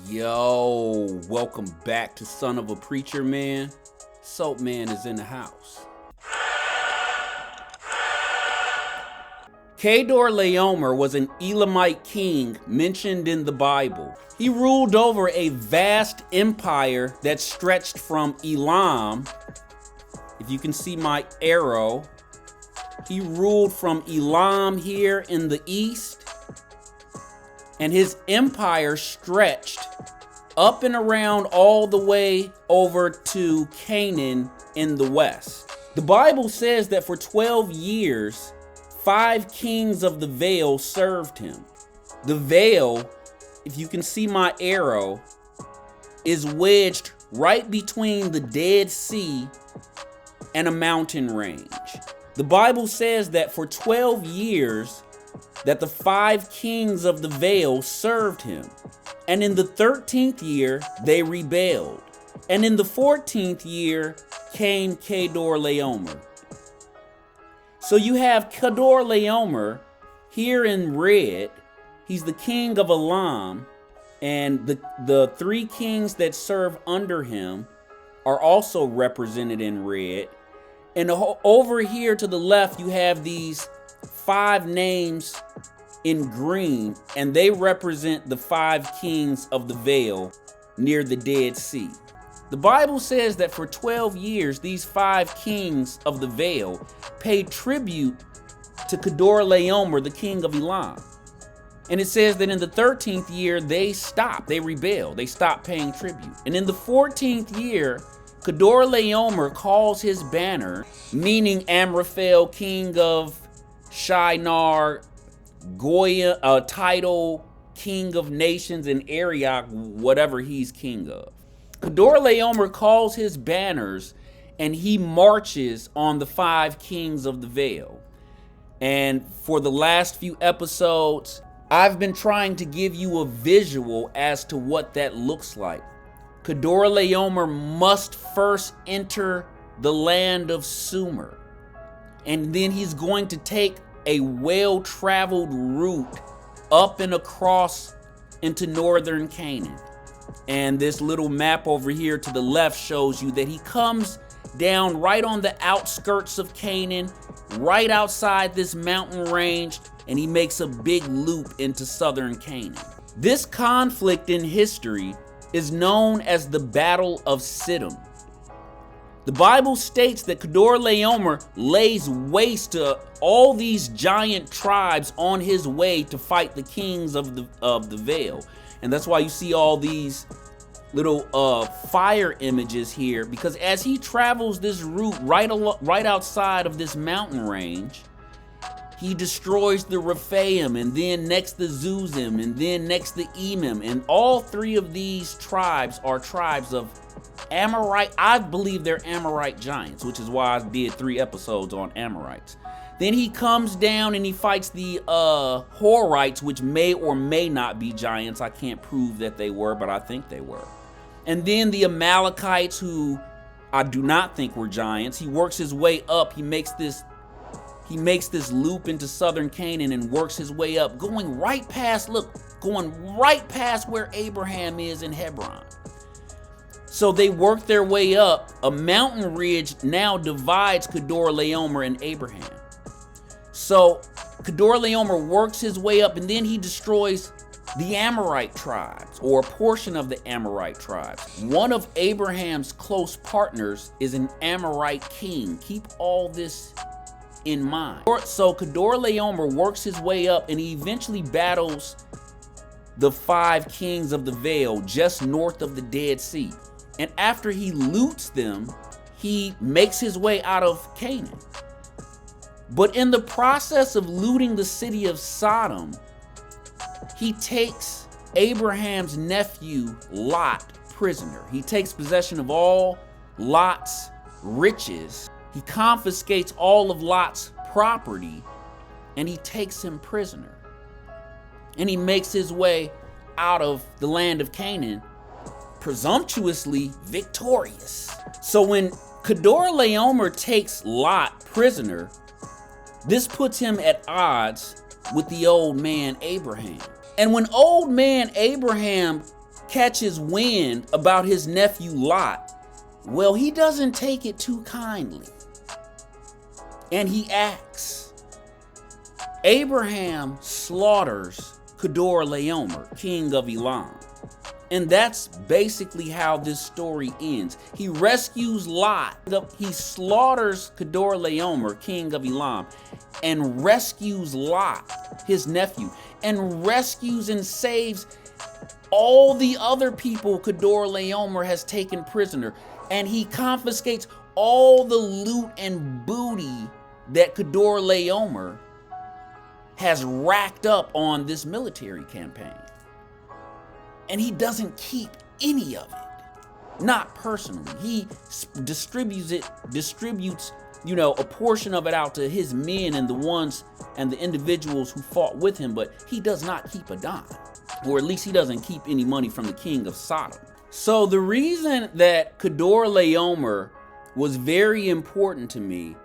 Yo, welcome back to Son of a Preacher Man. Soap Man is in the house. Chedorlaomer was an Elamite king mentioned in the Bible. He ruled over a vast empire that stretched from Elam. If you can see my arrow, he ruled from Elam here in the east, and his empire stretched up and around all the way over to Canaan in the west. The Bible says that for 12 years, 5 kings of the Vale served him. The Vale, if you can see my arrow, is wedged right between the Dead Sea and a mountain range. The Bible says that for 12 years, that the 5 kings of the Vale served him. And in the 13th year, they rebelled. And in the 14th year came Chedorlaomer. So you have Chedorlaomer here in red. He's the king of Elam. And the 3 kings that serve under him are also represented in red. And over here to the left, you have these 5 names in green, and they represent the 5 kings of the Vale near the Dead Sea. The Bible says that for 12 years, these 5 kings of the Vale paid tribute to Chedorlaomer, the king of Elam. And it says that in the 13th year, they rebelled, they stopped paying tribute. And in the 14th year, Chedorlaomer calls his banner, meaning Amraphel, king of Shinar, Goya, title, king of nations, and Arioch, whatever he's king of. Chedorlaomer calls his banners and he marches on the 5 kings of the Vale. And for the last few episodes, I've been trying to give you a visual as to what that looks like. Chedorlaomer must first enter the land of Sumer, and then he's going to take a well-traveled route up and across into northern Canaan. And this little map over here to the left shows you that he comes down right on the outskirts of Canaan, right outside this mountain range, and he makes a big loop into southern Canaan. This conflict in history is known as the Battle of Siddim. The Bible states that Chedorlaomer lays waste to all these giant tribes on his way to fight the kings of the Vale. And that's why you see all these little fire images here, because as he travels this route right outside of this mountain range, he destroys the Rephaim, and then next the Zuzim, and then next the Emim. And all 3 of these tribes are tribes of Amorite. I believe they're Amorite giants, which is why I did 3 episodes on Amorites. Then he comes down and he fights the Horites, which may or may not be giants. I can't prove that they were, but I think they were. And then the Amalekites, who I do not think were giants. He works his way up. He makes this loop into southern Canaan and works his way up, going right past where Abraham is in Hebron. So they work their way up. A mountain ridge now divides Chedorlaomer and Abraham. So Chedorlaomer works his way up, and then he destroys the Amorite tribes, or a portion of the Amorite tribes. One of Abraham's close partners is an Amorite king. Keep all this in mind. So Chedorlaomer works his way up, and he eventually battles the 5 kings of the Vale just north of the Dead Sea. And after he loots them, he makes his way out of Canaan. But in the process of looting the city of Sodom, he takes Abraham's nephew Lot prisoner. He takes possession of all Lot's riches. He confiscates all of Lot's property, and he takes him prisoner. And he makes his way out of the land of Canaan, presumptuously victorious. So when Chedorlaomer takes Lot prisoner, this puts him at odds with the old man Abraham. And when old man Abraham catches wind about his nephew Lot, well, he doesn't take it too kindly. And he acts. Abraham slaughters Chedorlaomer, king of Elam. And that's basically how this story ends. He rescues Lot. He slaughters Chedorlaomer, king of Elam, and rescues Lot, his nephew, and rescues and saves all the other people Chedorlaomer has taken prisoner. And he confiscates all the loot and booty that Chedorlaomer has racked up on this military campaign. And he doesn't keep any of it, not personally. He distributes, a portion of it out to his men and the individuals who fought with him, but he does not keep a dime, or at least he doesn't keep any money from the king of Sodom. So the reason that Chedorlaomer was very important to me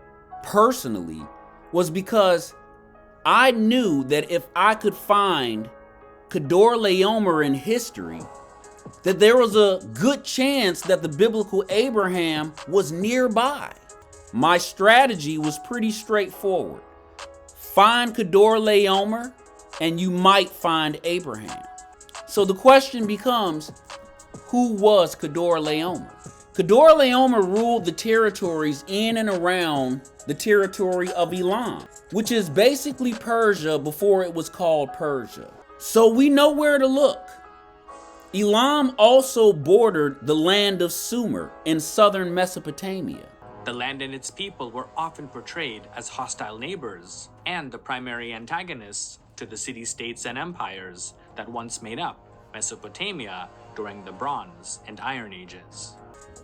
personally was because I knew that if I could find Chedorlaomer in history, that there was a good chance that the biblical Abraham was nearby. My strategy was pretty straightforward. Find Chedorlaomer and you might find Abraham. So the question becomes, who was Chedorlaomer? Chedorlaomer ruled the territories in and around the territory of Elam, which is basically Persia before it was called Persia. So we know where to look. Elam also bordered the land of Sumer in southern Mesopotamia. The land and its people were often portrayed as hostile neighbors and the primary antagonists to the city-states and empires that once made up Mesopotamia during the Bronze and Iron Ages.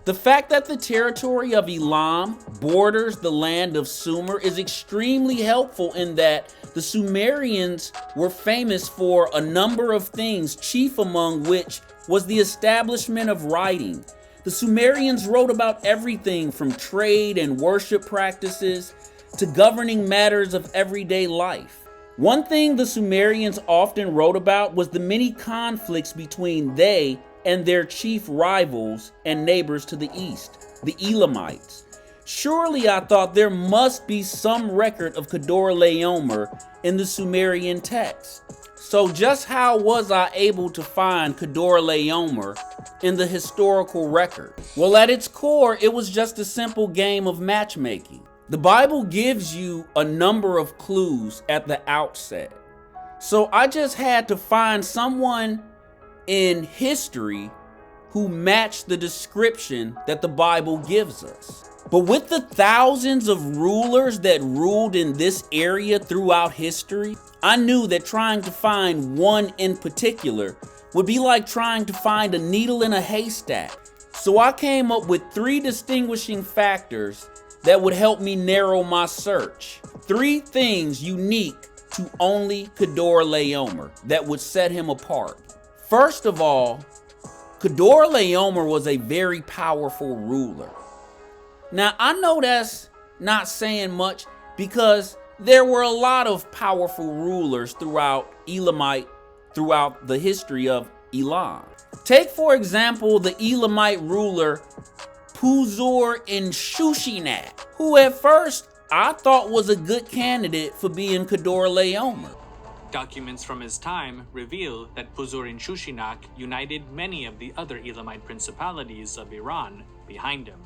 The fact that the territory of Elam borders the land of Sumer is extremely helpful in that the Sumerians were famous for a number of things, chief among which was the establishment of writing. The Sumerians wrote about everything from trade and worship practices to governing matters of everyday life. One thing the Sumerians often wrote about was the many conflicts between they and their chief rivals and neighbors to the east, the Elamites. Surely, I thought, there must be some record of Chedorlaomer in the Sumerian text. So just how was I able to find Chedorlaomer in the historical record? Well, at its core, it was just a simple game of matchmaking. The Bible gives you a number of clues at the outset. So I just had to find someone in history who matched the description that the Bible gives us. But with the thousands of rulers that ruled in this area throughout history, I knew that trying to find one in particular would be like trying to find a needle in a haystack. So I came up with 3 distinguishing factors that would help me narrow my search. 3 things unique to only Chedorlaomer that would set him apart. First of all, Chedorlaomer was a very powerful ruler. Now, I know that's not saying much because there were a lot of powerful rulers throughout the history of Elam. Take, for example, the Elamite ruler Puzur in Shushinak, who at first I thought was a good candidate for being Chedorlaomer. Documents from his time reveal that Puzur in Shushinak united many of the other Elamite principalities of Iran behind him,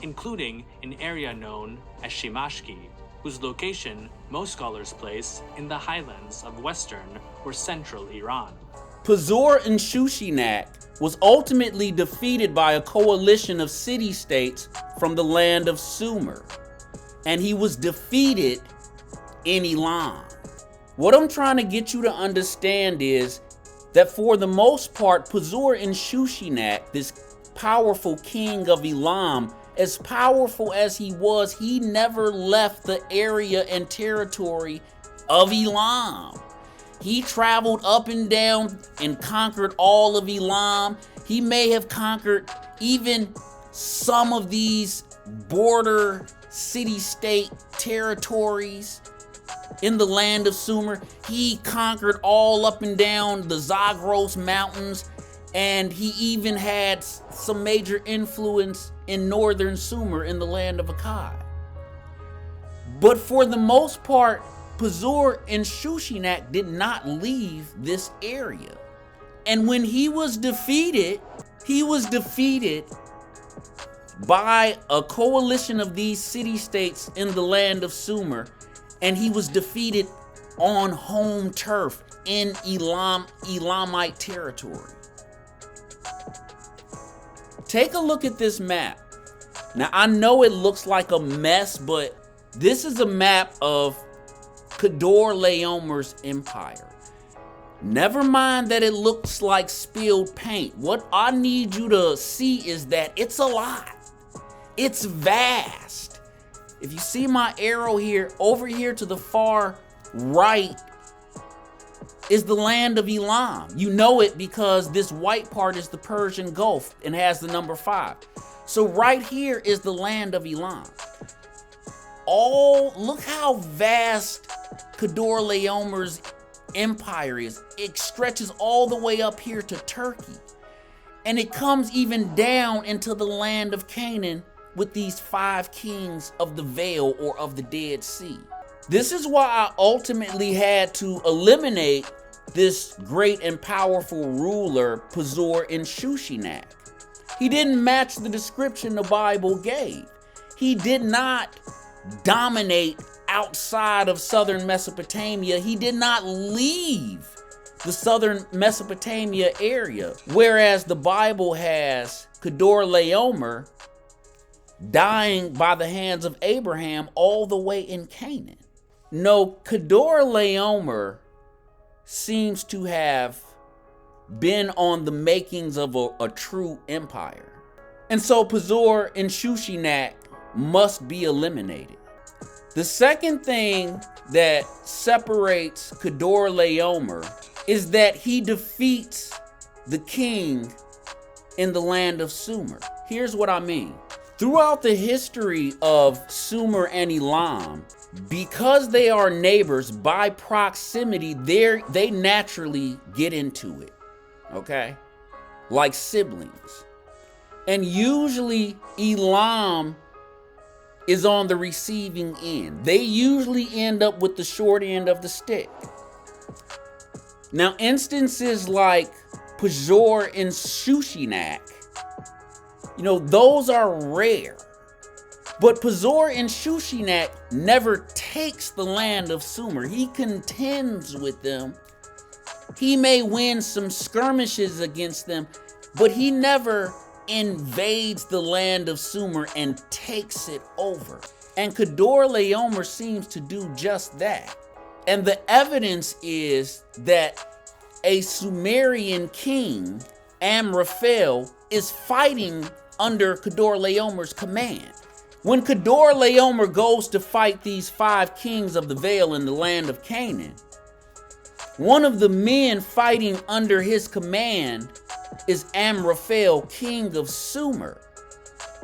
including an area known as Shimashki, whose location most scholars place in the highlands of western or central Iran. Puzur in Shushinak was ultimately defeated by a coalition of city-states from the land of Sumer, and he was defeated in Elam. What I'm trying to get you to understand is that for the most part, Puzur in Shushinak, this powerful king of Elam, as powerful as he was, he never left the area and territory of Elam. He traveled up and down and conquered all of Elam. He may have conquered even some of these border city-state territories in the land of Sumer. He conquered all up and down the Zagros Mountains And he even had some major influence in northern Sumer in the land of Akkad. But for the most part, Puzur and Shushinak did not leave this area. And when he was defeated by a coalition of these city-states in the land of Sumer, and he was defeated on home turf in Elamite territory. Take a look at this map. Now, I know it looks like a mess, but this is a map of Chedorlaomer's empire. Never mind that it looks like spilled paint. What I need you to see is that it's a lot. It's vast. If you see my arrow here, over here to the far right is the land of Elam. You know it because this white part is the Persian Gulf and has the number 5. So right here is the land of Elam. Look how vast Chedorlaomer's empire is. It stretches all the way up here to Turkey. And it comes even down into the land of Canaan with these 5 kings of the Vale or of the Dead Sea. This is why I ultimately had to eliminate this great and powerful ruler, Puzur and Shushinak. He didn't match the description the Bible gave. He did not dominate outside of southern Mesopotamia. He did not leave the southern Mesopotamia area, whereas the Bible has Chedorlaomer dying by the hands of Abraham all the way in Canaan. No, Chedorlaomer seems to have been on the makings of a true empire. And so Puzur and Shushinak must be eliminated. The second thing that separates Chedorlaomer is that he defeats the king in the land of Sumer. Here's what I mean. Throughout the history of Sumer and Elam, because they are neighbors by proximity, they naturally get into it, okay? Like siblings. And usually Elam is on the receiving end. They usually end up with the short end of the stick. Now, instances like Puzur and Shushinak, those are rare. But Puzur and Shushinak never takes the land of Sumer. He contends with them. He may win some skirmishes against them, but he never invades the land of Sumer and takes it over. And Chedorlaomer seems to do just that. And the evidence is that a Sumerian king, Amraphel, is fighting under Chedorlaomer's command. When Chedorlaomer goes to fight these 5 kings of the Vale in the land of Canaan, one of the men fighting under his command is Amraphel, king of Sumer,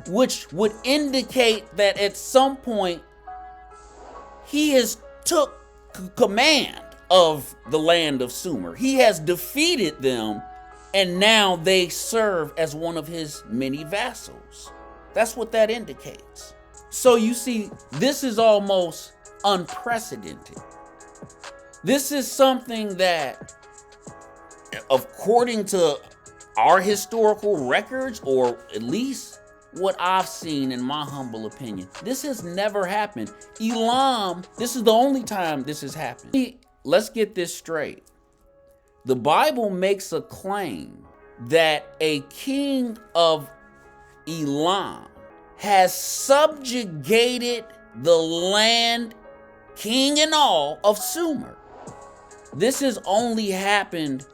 which would indicate that at some point he has took command of the land of Sumer. He has defeated them, and now they serve as one of his many vassals. That's what that indicates. So you see, this is almost unprecedented. This is something that, according to our historical records, or at least what I've seen in my humble opinion, this has never happened. Elam, this is the only time this has happened. Let's get this straight. The Bible makes a claim that a king of Elam has subjugated the land, king and all, of Sumer. This has only happened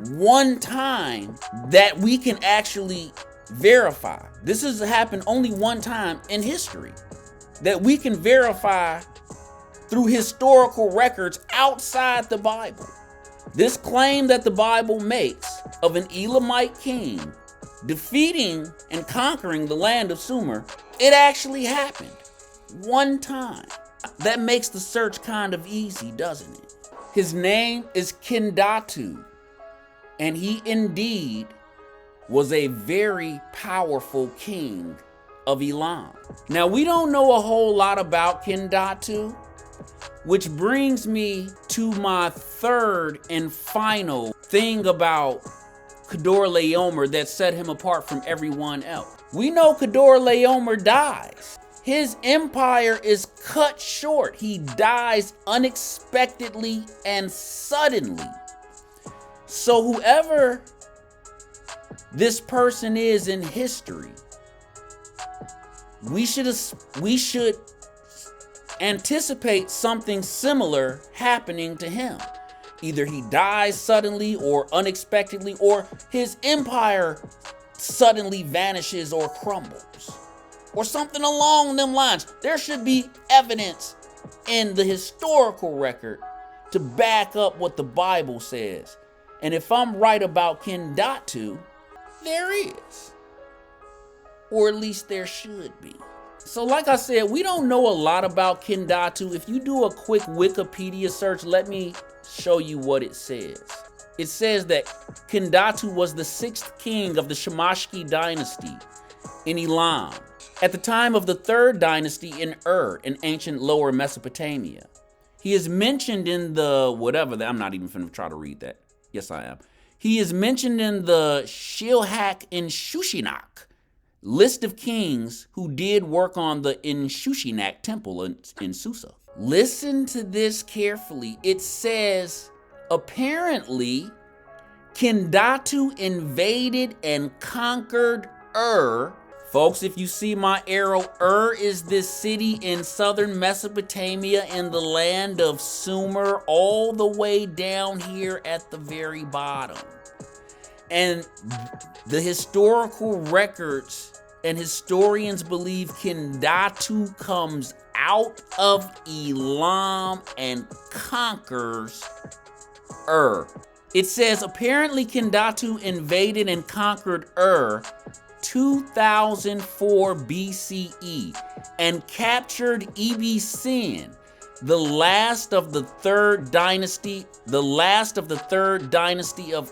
one time that we can actually verify. This has happened only one time in history that we can verify through historical records outside the Bible. This claim that the Bible makes of an Elamite king defeating and conquering the land of Sumer, it actually happened one time. That makes the search kind of easy, doesn't it? His name is Kindattu, and he indeed was a very powerful king of Elam. Now, we don't know a whole lot about Kindattu, which brings me to my third and final thing about Chedorlaomer that set him apart from everyone else. We know Chedorlaomer dies. His empire is cut short. He dies unexpectedly and suddenly. So whoever this person is in history, we should anticipate something similar happening to him. Either he dies suddenly or unexpectedly, or his empire suddenly vanishes or crumbles, or something along them lines. There should be evidence in the historical record to back up what the Bible says. And if I'm right about Kindattu, there is. Or at least there should be. So like I said, we don't know a lot about Kindattu. If you do a quick Wikipedia search, let me show you what it says. It says that Kindattu was the 6th king of the Shemashki dynasty in Elam, at the time of the 3rd dynasty in in ancient Lower Mesopotamia. He is mentioned in the I'm not even finna try to read that. Yes, I am. He is mentioned in the Shilhak in Shushinak list of kings who did work on the Inshushinak temple in Susa. Listen to this carefully. It says, apparently, Kindattu invaded and conquered Folks, if you see my arrow, is this city in southern Mesopotamia in the land of Sumer, all the way down here at the very bottom. And the historical records and historians believe Kindattu comes out of Elam and conquers It says, apparently Kindattu invaded and conquered 2004 BCE and captured Ibis-Sin, the last of the third dynasty of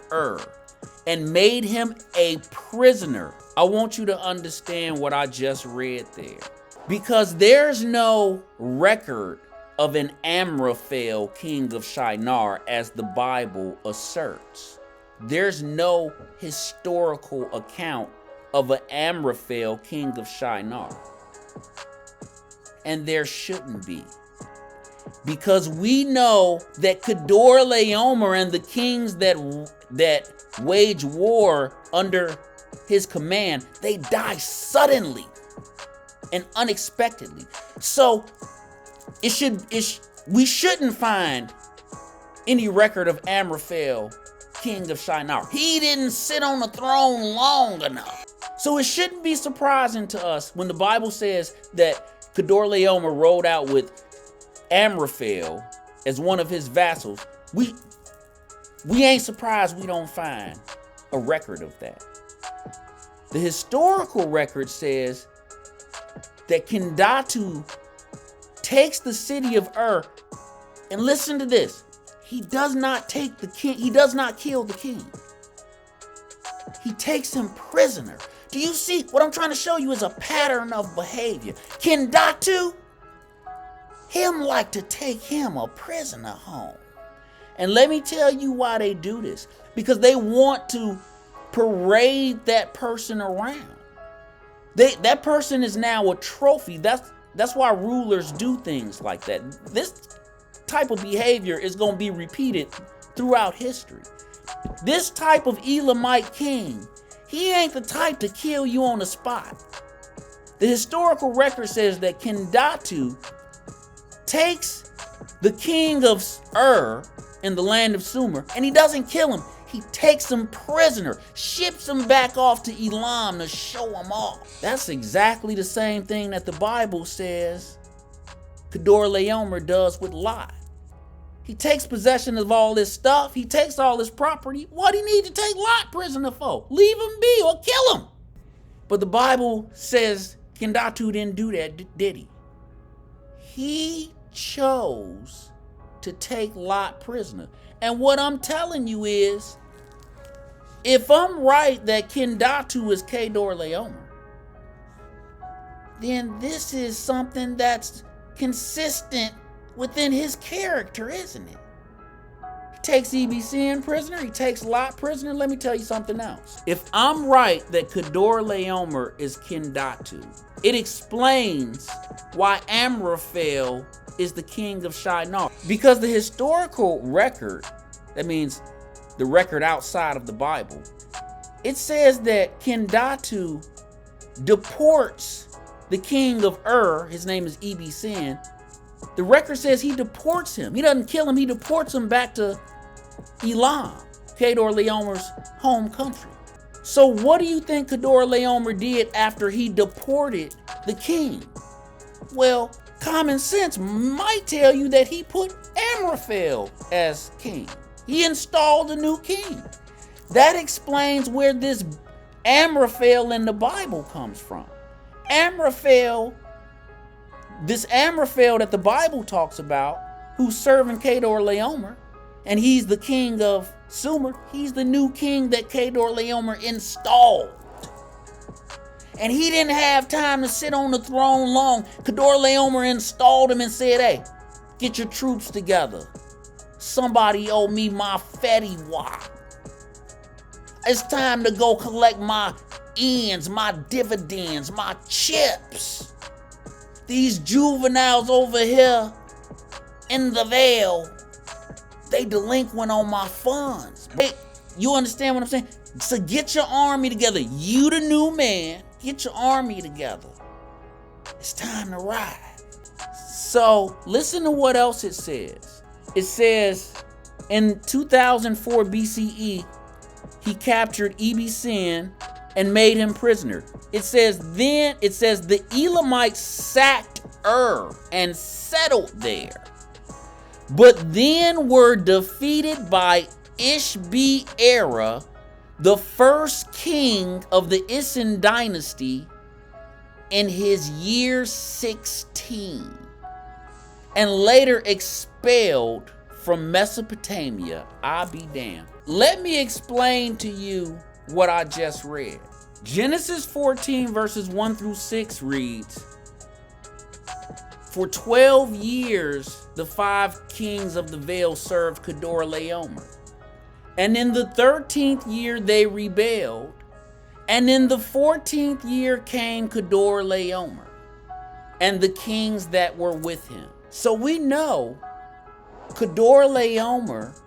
and made him a prisoner. I want you to understand what I just read there, because there's no record of an Amraphel, king of Shinar, as the Bible asserts. There's no historical account of an Amraphel, king of Shinar. And there shouldn't be. Because we know that Chedorlaomer and the kings that wage war under his command, they die suddenly and unexpectedly. So we shouldn't find any record of Amraphel, king of Shinar. He didn't sit on the throne long enough. So it shouldn't be surprising to us when the Bible says that Chedorlaomer rode out with Amraphel as one of his vassals. We ain't surprised we don't find a record of that. The historical record says that Kindattu takes the city of and listen to this. He does not take the king. He does not kill the king. He takes him prisoner. Do you see? What I'm trying to show you is a pattern of behavior. Kindattu, him like to take him a prisoner home. And let me tell you why they do this. Because they want to parade that person around. That person is now a trophy. That's why rulers do things like that. This type of behavior is going to be repeated throughout history. This type of Elamite king, he ain't the type to kill you on the spot. The historical record says that Kindattu takes the king of in the land of Sumer, and he doesn't kill him. He takes him prisoner, ships him back off to Elam to show him off. That's exactly the same thing that the Bible says Chedorlaomer does with Lot. He takes possession of all this stuff. He takes all his property. What do you need to take Lot prisoner for? Leave him be or kill him. But the Bible says Kindattu didn't do that, did he? He chose to take Lot prisoner. And what I'm telling you is, if I'm right that Kindattu is Chedorlaomer, then this is something that's consistent within his character, isn't it? He takes Ebsin prisoner, he takes Lot prisoner. Let me tell you something else. If I'm right that Chedorlaomer is Kindattu, it explains why Amraphel is the king of Shinar. Because the historical record, that means the record outside of the Bible, it says that Kindattu deports the king of his name is Ebsin. The record says he deports him. He doesn't kill him, he deports him back to Elam, Chedorlaomer's home country. So what do you think Chedorlaomer did after he deported the king? Well, common sense might tell you that he put Amraphel as king. He installed a new king. That explains where this Amraphel in the Bible comes from. This Amraphel that the Bible talks about, who's serving Chedorlaomer, and he's the king of Sumer, he's the new king that Chedorlaomer installed. And he didn't have time to sit on the throne long. Chedorlaomer installed him and said, hey, get your troops together. Somebody owe me my fetty wad. It's time to go collect my ends, my dividends, my chips. These juveniles over here in the Vale, they delinquent on my funds. Hey, you understand what I'm saying? So get your army together. You the new man, get your army together. It's time to ride. So listen to what else it says. It says in 2004 BCE, he captured Ebsin and made him prisoner. It says the Elamites sacked and settled there, but then were defeated by Ishbi-Era, the first king of the Isin dynasty, in his year 16, and later expelled from Mesopotamia. I be damned. Let me explain to you what I just read. Genesis 14 verses 1 through 6 reads, for 12 years the 5 kings of the Vale served Chedorlaomer, and in the 13th year they rebelled, and in the 14th year came Chedorlaomer and the kings that were with him. So we know Chedorlaomer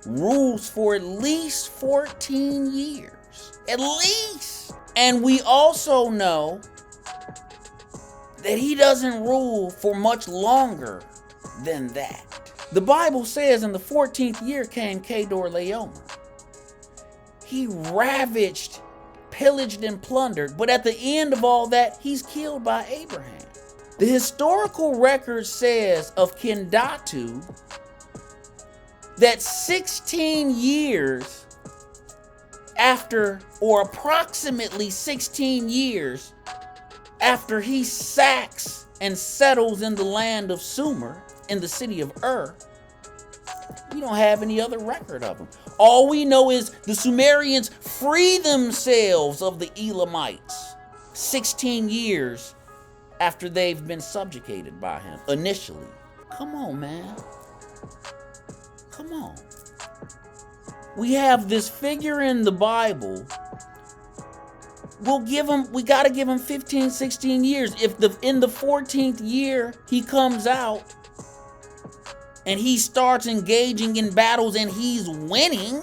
rules for at least 14 years. At least. And we also know that he doesn't rule for much longer than that. The Bible says in the 14th year came Chedorlaomer. He ravaged, pillaged, and plundered, but at the end of all that, he's killed by Abraham. The historical record says of Kindattu that 16 years after, or approximately 16 years after he sacks and settles in the land of Sumer, in the city of we don't have any other record of him. All we know is the Sumerians free themselves of the Elamites 16 years after they've been subjugated by him initially. Come on, man. Come on. We have this figure in the Bible. We gotta give him 15, 16 years. If in the 14th year he comes out and he starts engaging in battles and he's winning,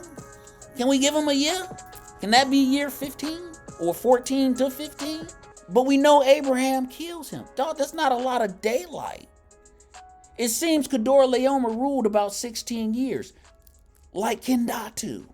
can we give him a year? Can that be year 15 or 14 to 15? But we know Abraham kills him. Dog, that's not a lot of daylight. It seems Chedorlaomer ruled about 16 years, like Kindattu.